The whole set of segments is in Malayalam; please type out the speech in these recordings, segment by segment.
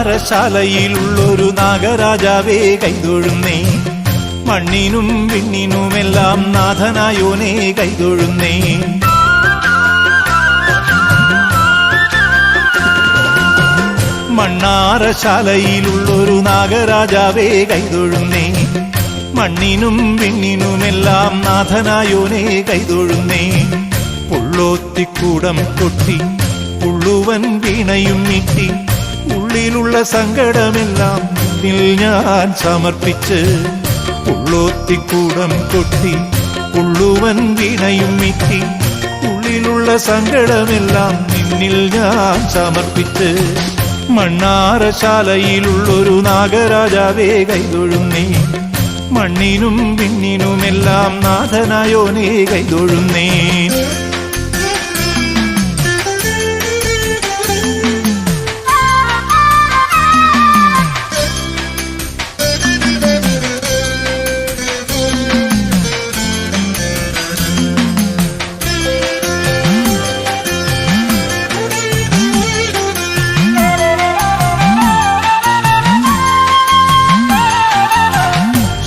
മണ്ണാറശാലയിലുള്ളൊരു നാഗരാജാവേ കൈതൊഴുന്നേ, മണ്ണിനും വിണ്ണിനുമെല്ലാം നാഥനായോനേ കൈതൊഴുന്നേ. മണ്ണാറശാലയിലുള്ളൊരു നാഗരാജാവേ കൈതൊഴുന്നേ, മണ്ണിനും വിണ്ണിനുമെല്ലാം നാഥനായോനേ കൈതൊഴുന്നേ. പുള്ളോത്തിക്കൂടം കൊട്ടി പുള്ളുവൻ വീണയും നീട്ടി, ഉള്ളിലുള്ള സങ്കടമെല്ലാം നിന്നിൽ ഞാൻ സമർപ്പിച്ച്. പുള്ളോത്തിക്കൂടം കൊട്ടി പുള്ളുവൻ വീണയും നീട്ടി, ഉള്ളിലുള്ള സങ്കടമെല്ലാം നിന്നിൽ ഞാൻ സമർപ്പിച്ച്. മണ്ണാറശാലയിലുള്ളൊരു നാഗരാജാവേ കൈതൊഴുന്നേ, മണ്ണിനും വിണ്ണിനുമെല്ലാം നാഥനായോനേ കൈതൊഴുന്നേ.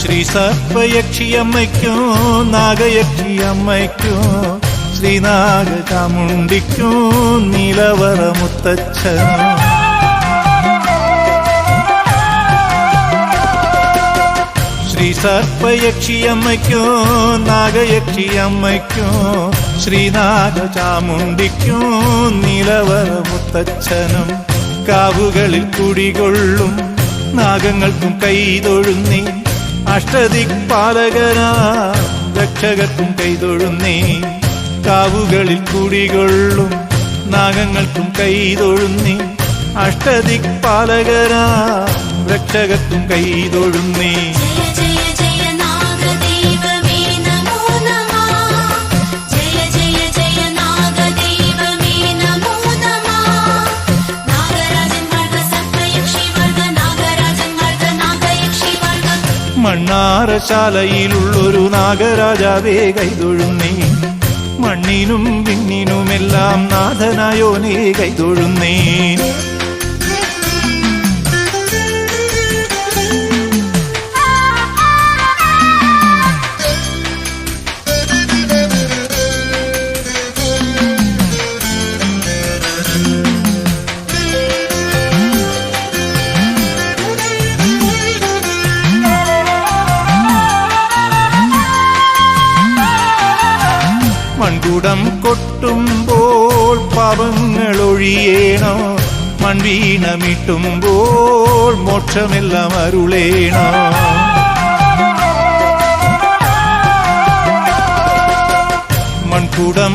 ശ്രീ സർപ്പയക്ഷിയമ്മയ്ക്കോ നാഗയക്ഷിയമ്മയ്ക്കോ ശ്രീനാഗചാമുണ്ടിക്കോ നീലവറ മുത്തച്ഛനോ. ശ്രീ സർപ്പയക്ഷിയമ്മയ്ക്കോ നാഗയക്ഷിയമ്മയ്ക്കോ ശ്രീനാഗചാമുണ്ടിക്കോ നീലവറ മുത്തച്ഛനും. കാവുകളിൽ കുടികൊള്ളും നാഗങ്ങൾക്കും കൈതൊഴുന്നേ, അഷ്ടദിക്പാലകനാ രക്ഷകർക്കും കൈതൊഴുന്നേ. കാവുകളിൽ കുടികൊള്ളും നാഗങ്ങൾക്കും കൈതൊഴുന്നേ, അഷ്ടദിക്പാലകനാ രക്ഷകർക്കും കൈതൊഴുന്നേ. മണ്ണാറശാലയിലുള്ളൊരു നാഗരാജാവേ കൈതൊഴുന്നേ, മണ്ണിനും വിണ്ണിനുമെല്ലാം നാഥനായോനേ കൈതൊഴുന്നേ. മൺകുടം കൊട്ടുമ്പോൾ പാപങ്ങൾ ഒഴിയേണോ, മൺവീണമിട്ടുമ്പോൾ മോക്ഷമെല്ലാം അരുളേണോ. മൺകുടം